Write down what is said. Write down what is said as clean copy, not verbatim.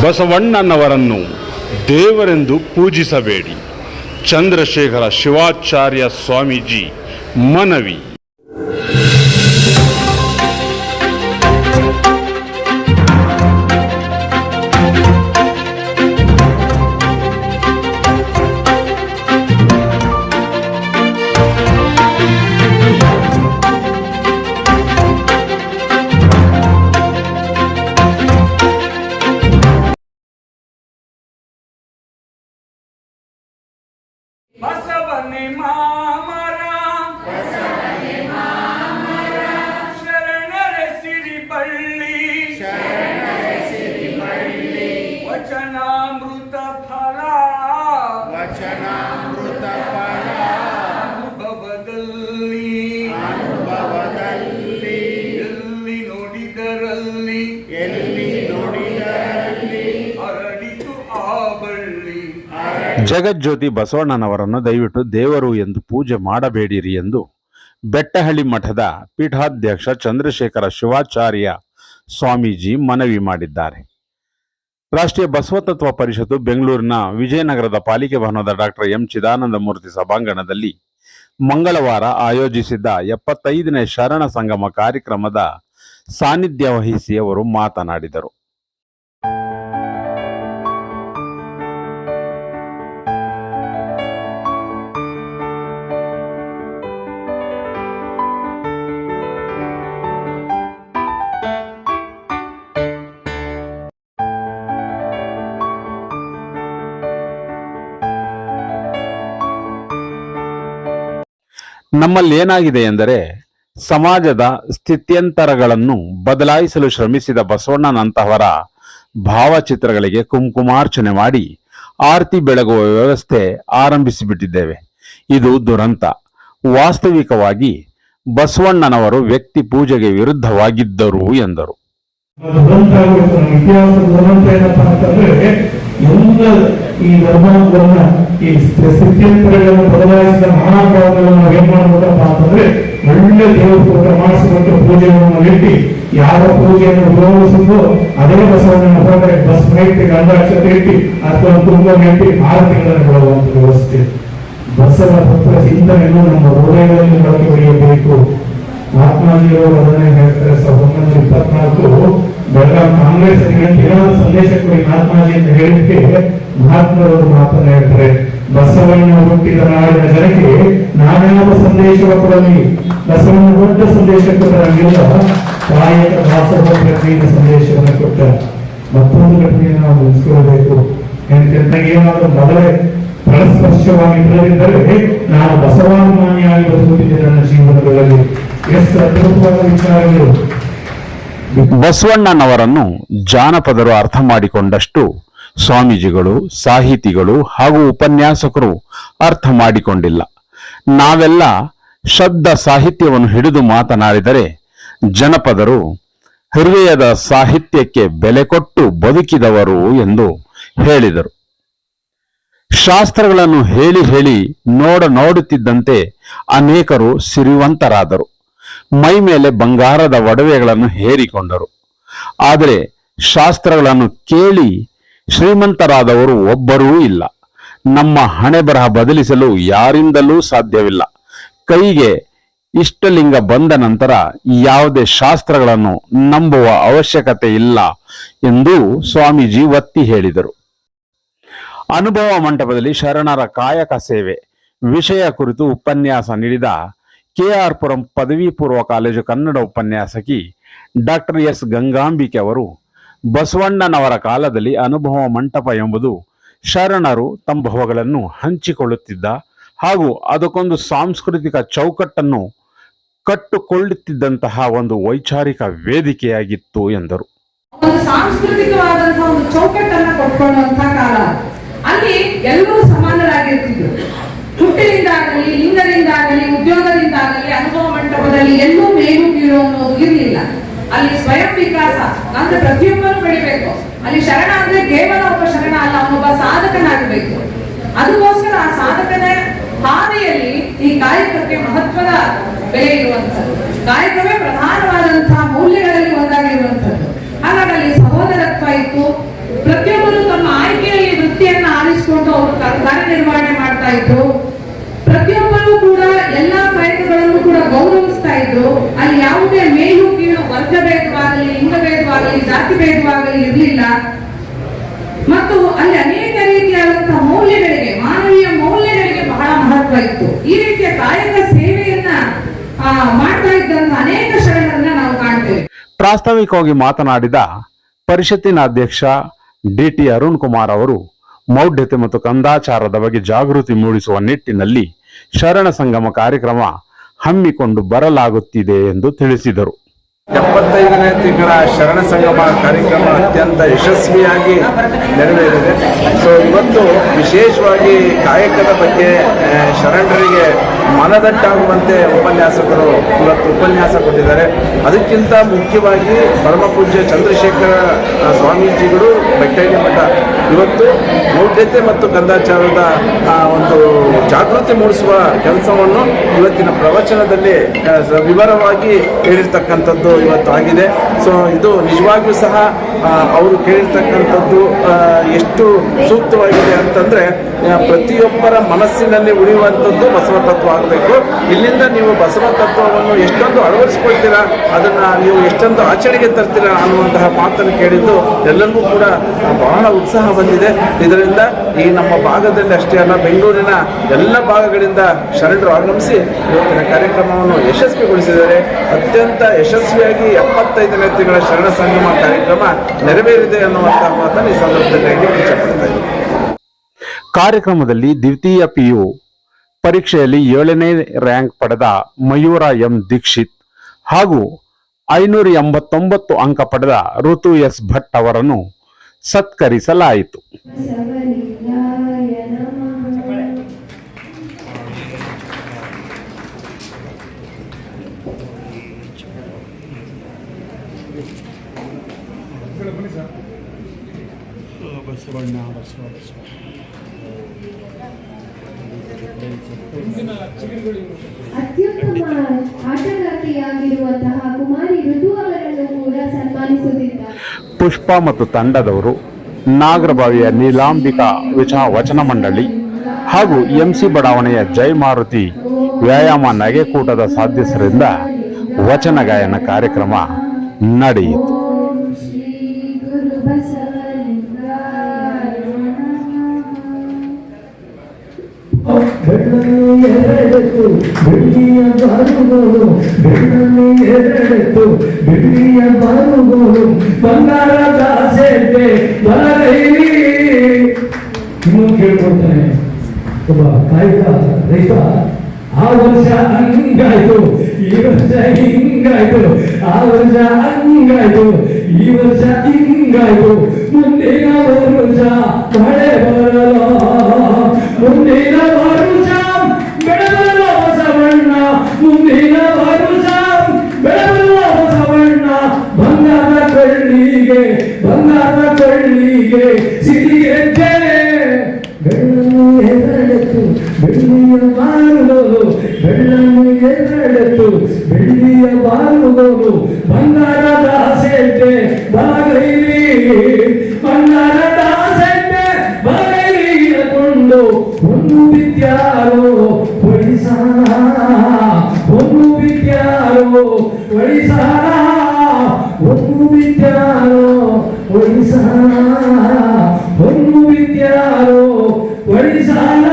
ಬಸವಣ್ಣನವರನ್ನು ದೇವರೆಂದು ಪೂಜಿಸಬೇಡಿ. ಚಂದ್ರಶೇಖರ ಶಿವಾಚಾರ್ಯ ಸ್ವಾಮೀಜಿ ಮನವಿ. ಬಸವನೆ ಮಾಮರ ಶರಣರ ಸಿರಿಬಳ್ಳಿ ವಚನಾಮೃತ ಫಲ ಅನುಭವದಲ್ಲಿ ಎಲ್ಲಿ ನೋಡಿದರಲ್ಲಿ ಅರಳಿತು ಆ ಬಳ್ಳಿ. ಜಗಜ್ಯೋತಿ ಬಸವಣ್ಣನವರನ್ನು ದಯವಿಟ್ಟು ದೇವರು ಎಂದು ಪೂಜೆ ಮಾಡಬೇಡಿರಿ ಎಂದು ಬೆಟ್ಟಹಳ್ಳಿ ಮಠದ ಪೀಠಾಧ್ಯಕ್ಷ ಚಂದ್ರಶೇಖರ ಶಿವಾಚಾರ್ಯ ಸ್ವಾಮೀಜಿ ಮನವಿ ಮಾಡಿದ್ದಾರೆ. ರಾಷ್ಟ್ರೀಯ ಬಸವತತ್ವ ಪರಿಷತ್ತು ಬೆಂಗಳೂರಿನ ವಿಜಯನಗರದ ಪಾಲಿಕೆ ಭವನದ ಡಾಕ್ಟರ್ ಎಂ ಚಿದಾನಂದ ಮೂರ್ತಿ ಸಭಾಂಗಣದಲ್ಲಿ ಮಂಗಳವಾರ ಆಯೋಜಿಸಿದ್ದ 75ನೇ ಶರಣ ಸಂಗಮ ಕಾರ್ಯಕ್ರಮದ ಸಾನ್ನಿಧ್ಯ ವಹಿಸಿ ಅವರು ಮಾತನಾಡಿದರು. ನಮ್ಮಲ್ಲಿ ಏನಾಗಿದೆ ಎಂದರೆ, ಸಮಾಜದ ಸ್ಥಿತ್ಯಂತರಗಳನ್ನು ಬದಲಾಯಿಸಲು ಶ್ರಮಿಸಿದ ಬಸವಣ್ಣನಂತಹವರ ಭಾವಚಿತ್ರಗಳಿಗೆ ಕುಂಕುಮಾರ್ಚನೆ ಮಾಡಿ ಆರತಿ ಬೆಳಗುವ ವ್ಯವಸ್ಥೆ ಆರಂಭಿಸಿಬಿಟ್ಟಿದ್ದೇವೆ. ಇದು ದುರಂತ. ವಾಸ್ತವಿಕವಾಗಿ ಬಸವಣ್ಣನವರು ವ್ಯಕ್ತಿ ಪೂಜೆಗೆ ವಿರುದ್ಧವಾಗಿದ್ದರು ಎಂದರು. ಈ ಧರ್ಮಗಳನ್ನ ಈ ಸ್ಥಿತ್ಯಂತರಗಳನ್ನು ಬದಲಾಯಿಸಿದ ಮಹಾನುಭಾವಗಳನ್ನು ನಾವು ಏನ್ ಮಾಡಬೇಕಪ್ಪ ಅಂತಂದ್ರೆ ಒಳ್ಳೆ ದೇವರು ಪ್ರಮಾಣಿಸಿದಂತ ಪೂಜೆಗಳನ್ನು ಇಟ್ಟು ಯಾವ ಪೂಜೆಯನ್ನು ಗೌರವಿಸಿದ್ದು ಅದೇ ಬಸವಣ್ಣನ ಹೋದರೆ ಬಸ್ ಇಟ್ಟು ಗಂಧಾಕ್ಷತೆ ಇಟ್ಟು ಅಥವಾ ತುಂಬ ಇಟ್ಟು 6 ತಿಂಗಳನ್ನು ಕೊಡುವಂತ ವ್ಯವಸ್ಥೆ. ಬಸವ ತತ್ವ ಚಿಂತನೆಯನ್ನು ನಮ್ಮ ಹೃದಯಗಳಲ್ಲಿ ಮೊಳಕೆ ಹೊಡೆಯಬೇಕು. ಮಹಾತ್ಮಾಜಿಯವರು ಅದನ್ನೇ ಹೇಳ್ತಾರೆ. 1924 ಬೆಳಗಾವಿ ಕಾಂಗ್ರೆಸ್ ಏನಾದ್ರು ಸಂದೇಶ ಕೊಡಿ ಮಹಾತ್ಮಾಜಿ ಅಂತ ಹೇಳಿಕ್ಕೆ ಮಹಾತ್ಮರವರು ಮಾತನ್ನ ಹೇಳ್ತಾರೆ. ಬಸವಣ್ಣ ಹುಟ್ಟಿದ ನಾಡಿನ ಜನಕ್ಕೆ ನಾನ್ಯಾವ ಸಂದೇಶವ ಕೊಡಲಿ, ಬಸವಣ್ಣ ದೊಡ್ಡ ಸಂದೇಶ ಕೊಟ್ಟರಂಗಿಲ್ಲ, ಕಾಯಕ ದಾಸೋಹ ಸಂದೇಶವನ್ನು ಕೊಟ್ಟ. ಮತ್ತೊಂದು ಘಟನೆಯನ್ನು ನಾವು ನೆನೆಸ್ಕೊಳ್ಬೇಕು. ಏನಾದರೂ ಮೊದಲೇ ಫಲಸ್ಪರ್ಶವಾಗಿ ಬೆಳೆದಿದ್ದರೆ ನಾನು ಬಸವಾನುಮಾನಿಯಾಗಿ ಬದುಕುತ್ತಿದ್ದೆ ನನ್ನ ಜೀವನಗಳಲ್ಲಿ. ಎಷ್ಟು ಅದ್ಭುತವಾದ ವಿಚಾರಗಳು. ಬಸವಣ್ಣನವರನ್ನು ಜಾನಪದರು ಅರ್ಥ ಮಾಡಿಕೊಂಡಷ್ಟು ಸ್ವಾಮೀಜಿಗಳು, ಸಾಹಿತಿಗಳು ಹಾಗೂ ಉಪನ್ಯಾಸಕರು ಅರ್ಥ ಮಾಡಿಕೊಂಡಿಲ್ಲ. ನಾವೆಲ್ಲ ಶಬ್ದ ಸಾಹಿತ್ಯವನ್ನು ಹಿಡಿದು ಮಾತನಾಡಿದರೆ ಜನಪದರು ಹೃದಯದ ಸಾಹಿತ್ಯಕ್ಕೆ ಬೆಲೆ ಕೊಟ್ಟು ಬದುಕಿದವರು ಎಂದು ಹೇಳಿದರು. ಶಾಸ್ತ್ರಗಳನ್ನು ಹೇಳಿ ಹೇಳಿ ನೋಡುತ್ತಿದ್ದಂತೆ ಅನೇಕರು ಸಿರಿವಂತರಾದರು. ಮೈ ಮೇಲೆ ಬಂಗಾರದ ಒಡವೆಗಳನ್ನು ಹೇರಿಕೊಂಡರು. ಆದರೆ ಶಾಸ್ತ್ರಗಳನ್ನು ಕೇಳಿ ಶ್ರೀಮಂತರಾದವರು ಒಬ್ಬರೂ ಇಲ್ಲ. ನಮ್ಮ ಹಣೆ ಬರಹ ಬದಲಿಸಲು ಯಾರಿಂದಲೂ ಸಾಧ್ಯವಿಲ್ಲ. ಕೈಗೆ ಇಷ್ಟಲಿಂಗ ಬಂದ ನಂತರ ಯಾವುದೇ ಶಾಸ್ತ್ರಗಳನ್ನು ನಂಬುವ ಅವಶ್ಯಕತೆ ಇಲ್ಲ ಎಂದು ಸ್ವಾಮೀಜಿ ಒತ್ತಿ ಹೇಳಿದರು. ಅನುಭವ ಮಂಟಪದಲ್ಲಿ ಶರಣರ ಕಾಯಕ ಸೇವೆ ವಿಷಯ ಕುರಿತು ಉಪನ್ಯಾಸ ನೀಡಿದ KR ಪುರಂ ಪದವಿ ಪೂರ್ವ ಕಾಲೇಜು ಕನ್ನಡ ಉಪನ್ಯಾಸಕಿ ಡಾಕ್ಟರ್ ಎಸ್ ಗಂಗಾಂಬಿಕೆ ಅವರು, ಬಸವಣ್ಣನವರ ಕಾಲದಲ್ಲಿ ಅನುಭವ ಮಂಟಪ ಎಂಬುದು ಶರಣರು ತಮ್ಮ ಭಾವಗಳನ್ನು ಹಂಚಿಕೊಳ್ಳುತ್ತಿದ್ದ ಹಾಗೂ ಅದಕ್ಕೊಂದು ಸಾಂಸ್ಕೃತಿಕ ಚೌಕಟ್ಟನ್ನು ಕಟ್ಟುಕೊಳ್ಳುತ್ತಿದ್ದಂತಹ ಒಂದು ವೈಚಾರಿಕ ವೇದಿಕೆಯಾಗಿತ್ತು ಎಂದರು. ಸಾಂಸ್ಕೃತಿಕವಾದಂತಹ ಒಂದು ಚೌಕಟ್ಟನ್ನು ಕೊಟ್ಕೊಳ್ಳುವಂತಹ ಕಾಲ. ಅಲ್ಲಿ ಎಲ್ಲರೂ ಸಮಾನರಾಗಿರ್ತಿದ್ರು. ಹುಟ್ಟಿನಿಂದಾಗಲಿ, ಲಿಂಗದಿಂದಾಗಲಿ, ಉದ್ಯೋಗದಿಂದಾಗಲಿ ಅನುಭವ ಮಂಟಪದಲ್ಲಿ ಎಲ್ಲೂ ಮೇಲು ಕೀಳು ಅನ್ನೋದು ಇರಲಿಲ್ಲ. ಅಲ್ಲಿ ಸ್ವಯಂ ವಿಕಾಸ ಅಂದ್ರೆ ಪ್ರತಿಯೊಬ್ಬರು ಬೆಳಿಬೇಕು. ಅಲ್ಲಿ ಶರಣ ಅಂದ್ರೆ ಕೇವಲ ಒಬ್ಬ ಶರಣ ಅಲ್ಲ, ಅವನೊಬ್ಬ ಸಾಧಕನಾಗಬೇಕು. ಅದಕ್ಕೋಸ್ಕರ ಆ ಸಾಧಕನ ಹಾದಿಯಲ್ಲಿ ಈ ಕಾಯಕಕ್ಕೆ ಮಹತ್ವದ ಬೆಲೆ ಇರುವಂತದ್ದು. ಕಾಯಕವೇ ಪ್ರಧಾನವಾದಂತಹ ಮೌಲ್ಯಗಳಲ್ಲಿ ಒಂದಾಗಿರುವಂತದ್ದು. ಹಾಗಾಗಿ ಅಲ್ಲಿ ಸಹೋದರತ್ವ ಇತ್ತು. ಪ್ರತಿಯೊಬ್ಬ ಕಾರ್ಯನಿರ್ವಹಣೆ ಮಾಡ್ತಾ ಇದ್ರು. ಪ್ರತಿಯೊಬ್ಬರು ಕೂಡ ಎಲ್ಲಾ ಪ್ರಯತ್ನಗಳನ್ನು ಕೂಡ ಗೌರವಿಸ್ತಾ ಇದ್ರು. ಅಲ್ಲಿ ಯಾವುದೇ ಮೇಲು ಕೀಳು ವರ್ಗ ಭೇದವಾಗಲಿ, ಲಿಂಗ ಭೇದವಾಗಲಿ, ಜಾತಿ ಭೇದವಾಗಲಿ ಇರಲಿಲ್ಲ. ಮತ್ತು ಅಲ್ಲಿ ಅನೇಕ ರೀತಿಯಾದಂತಹ ಮೌಲ್ಯಗಳಿಗೆ, ಮಾನವೀಯ ಮೌಲ್ಯಗಳಿಗೆ ಬಹಳ ಮಹತ್ವ ಇತ್ತು. ಈ ರೀತಿಯ ಕಾಯಕ ಸೇವೆಯನ್ನ ಮಾಡ್ತಾ ಇದ್ದಂತಹ ಅನೇಕ ಶರಣರನ್ನ ನಾವು ಕಾಣ್ತೇವೆ. ಪ್ರಾಸ್ತಾವಿಕವಾಗಿ ಮಾತನಾಡಿದ ಪರಿಷತ್ತಿನ ಅಧ್ಯಕ್ಷ ಡಿ.ಟಿ. ಅರುಣ್ ಕುಮಾರ್ ಅವರು ಮೌಢ್ಯತೆ ಮತ್ತು ಕಂದಾಚಾರದ ಬಗ್ಗೆ ಜಾಗೃತಿ ಮೂಡಿಸುವ ನಿಟ್ಟಿನಲ್ಲಿ ಶರಣ ಸಂಗಮ ಕಾರ್ಯಕ್ರಮ ಹಮ್ಮಿಕೊಂಡು ಬರಲಾಗುತ್ತಿದೆ ಎಂದು ತಿಳಿಸಿದರು. 75ನೇ ತಿಂಗಳ ಶರಣ ಸಂಗಮ ಕಾರ್ಯಕ್ರಮ ಅತ್ಯಂತ ಯಶಸ್ವಿಯಾಗಿ ನೆರವೇರಿದೆ. ಸೊ ಇವತ್ತು ವಿಶೇಷವಾಗಿ ಕಾಯಕದ ಬಗ್ಗೆ ಶರಣರಿಗೆ ಮನದಟ್ಟಾಗುವಂತೆ ಉಪನ್ಯಾಸಕರು ಇವತ್ತು ಉಪನ್ಯಾಸ ಕೊಟ್ಟಿದ್ದಾರೆ. ಅದಕ್ಕಿಂತ ಮುಖ್ಯವಾಗಿ ಪರಮ ಪೂಜ್ಯ ಚಂದ್ರಶೇಖರ ಸ್ವಾಮೀಜಿಗಳು ಬೆಟ್ಟಯ್ಯ ಮಠ ಇವತ್ತು ಮೌಢ್ಯತೆ ಮತ್ತು ಕಂದಾಚಾರದ ಒಂದು ಜಾಗೃತಿ ಮೂಡಿಸುವ ಕೆಲಸವನ್ನು ಇವತ್ತಿನ ಪ್ರವಚನದಲ್ಲಿ ವಿವರವಾಗಿ ಹೇಳಿರ್ತಕ್ಕಂಥದ್ದು ಇವತ್ತು ಆಗಿದೆ. ಸೊ ಇದು ನಿಜವಾಗಿಯೂ ಸಹ ಅವರು ಕೇಳಿರ್ತಕ್ಕಂಥದ್ದು ಎಷ್ಟು ಸೂಕ್ತವಾಗಿದೆ ಅಂತಂದರೆ, ಪ್ರತಿಯೊಬ್ಬರ ಮನಸ್ಸಿನಲ್ಲಿ ಉಳಿಯುವಂಥದ್ದು ಬಸವ ತತ್ವ ಆಗಬೇಕು. ಇಲ್ಲಿಂದ ನೀವು ಬಸವ ತತ್ವವನ್ನು ಎಷ್ಟೊಂದು ಅಳವಡಿಸ್ಕೊಳ್ತೀರಾ, ಅದನ್ನು ನೀವು ಎಷ್ಟೊಂದು ಆಚರಣೆಗೆ ತರ್ತೀರಾ ಅನ್ನುವಂತಹ ಮಾತನ್ನು ಕೇಳಿದ್ದು ಎಲ್ಲರಿಗೂ ಕೂಡ ಬಹಳ ಉತ್ಸಾಹ ಬಂದಿದೆ. ಇದರಿಂದ ಈ ನಮ್ಮ ಭಾಗದಲ್ಲಿ ಅಷ್ಟೇ ಅಲ್ಲ, ಬೆಂಗಳೂರಿನ ಎಲ್ಲ ಭಾಗಗಳಿಂದ ಶರಣರು ಆಗಮಿಸಿ ಇವತ್ತಿನ ಕಾರ್ಯಕ್ರಮವನ್ನು ಯಶಸ್ವಿಗೊಳಿಸಿದ್ದಾರೆ. ಅತ್ಯಂತ ಯಶಸ್ವಿಯಾಗಿ 75ನೇ ತಿಂಗಳ ಶರಣ ಸಂಗಮ ಕಾರ್ಯಕ್ರಮ ನೆರವೇರಿದೆ ಅನ್ನುವಂತಹ ಮಾತನ್ನು ಈ ಸಂದರ್ಭದಲ್ಲಿ ಹೇಳಲಿಕ್ಕೆ ಇಷ್ಟಪಡ್ತಾ ಇದ್ದೀನಿ. ಕಾರ್ಯಕ್ರಮದಲ್ಲಿ ದ್ವಿತೀಯ PU ಪರೀಕ್ಷೆಯಲ್ಲಿ 7ನೇ ರ್ಯಾಂಕ್ ಪಡೆದ ಮಯೂರ ಎಂ ದೀಕ್ಷಿತ್ ಹಾಗೂ 589 ಅಂಕ ಪಡೆದ ಋತು ಎಸ್ ಭಟ್ ಅವರನ್ನು ಸತ್ಕರಿಸಲಾಯಿತು. ಅತ್ಯುತ್ತಮ ಆಟಗಾರ್ತಿಯಾಗಿರುವಂತಹ ಕುಮಾರಿ ಋತು ಅವರನ್ನು ಕೂಡ ಸನ್ಮಾನಿಸುತ್ತಿದ್ದಾರೆ. ಪುಷ್ಪ ಮತ್ತು ತಂಡದವರು ನಾಗರಬಾವಿಯ ನೀಲಾಂಬಿಕಾ ವಚನ ಮಂಡಳಿ ಹಾಗೂ MC ಬಡಾವಣೆಯ ಜಯಮಾರುತಿ ವ್ಯಾಯಾಮ ನಗೆಕೂಟದ ಸದಸ್ಯರಿಂದ ವಚನ ಗಾಯನ ಕಾರ್ಯಕ್ರಮ ನಡೆಯಿತು. ಬೆಳ್ಳನೆಯರೆಡೆತು ಬೆಳ್ಳಿಯ ಬಾರುಗೋಲು, ಬೆಳ್ಳನೆಯರೆಡೆತು ಬೆಳ್ಳಿಯ ಬಾರುಗೋಲು, ಬಂಗಾರದ ಆಸೆಗೆ ಬಲಗೈಲಿ. ಇನ್ನೊಂದು ಕೇಳ್ಕೊಳ್ತಾನೆ ಒಬ್ಬ ಕಾಯಕ ರೈತ, ಆ ವರ್ಷ ಹಂಗಾಯ್ತು, ಈ ವರ್ಷ ಹಿಂಗಾಯ್ತು, ಆ ವರ್ಷ ಹಂಗಾಯ್ತು, ಈ ವರ್ಷ ಹಿಂಗಾಯ್ತು, ಮುಂದಿನ ವರ್ಷ ಮಳೆ ಬರಲ್ಲ, ಮುಂದಿನ ವರ್ಷ ಬೆಳಬರುವ ಬಸವಣ್ಣ, ಮುಂದಿನ ವರ್ಷ ಬೆಳಬರುವ ಬಸವಣ್ಣ, ಬಂಗಾರದ ಕೊಳ್ಳಿಗೆ ಬಂಗಾರದ ಕೊಳ್ಳಿಗೆ ಸಿರಿಗೆಜ್ಜೆ. ಬೆಳ್ಳನ್ನು ಎರಡೆತ್ತು ಬೆಳ್ಳಿಯ ಬಾರುಗೋಲು, ಬೆಳ್ಳನ್ನು ಎರಡೆತ್ತು ಬೆಳ್ಳಿಯ ಬಾರುಗೋಲು, ಬಂಗಾರದ ಆಸೆಗೆ ಬಲಗೈಲಿ, ಬಂಗಾರದ ಆಸೆಗೆ ಬಲಗೈಲಿ ಇರಕೊಂಡು ಒಂದು ಬಿದ್ಯಾರೋ ಒಳಿಸಾನ, ಒಂದು ಬಿದ್ಯಾರೋ ಒಳಿಸಾನ, ಒಂದು ಬಿದ್ಯಾರೋ ಒಳಿಸಾನ, ಒಂದು ಬಿದ್ಯಾರೋ ಒಳಿಸಾನ.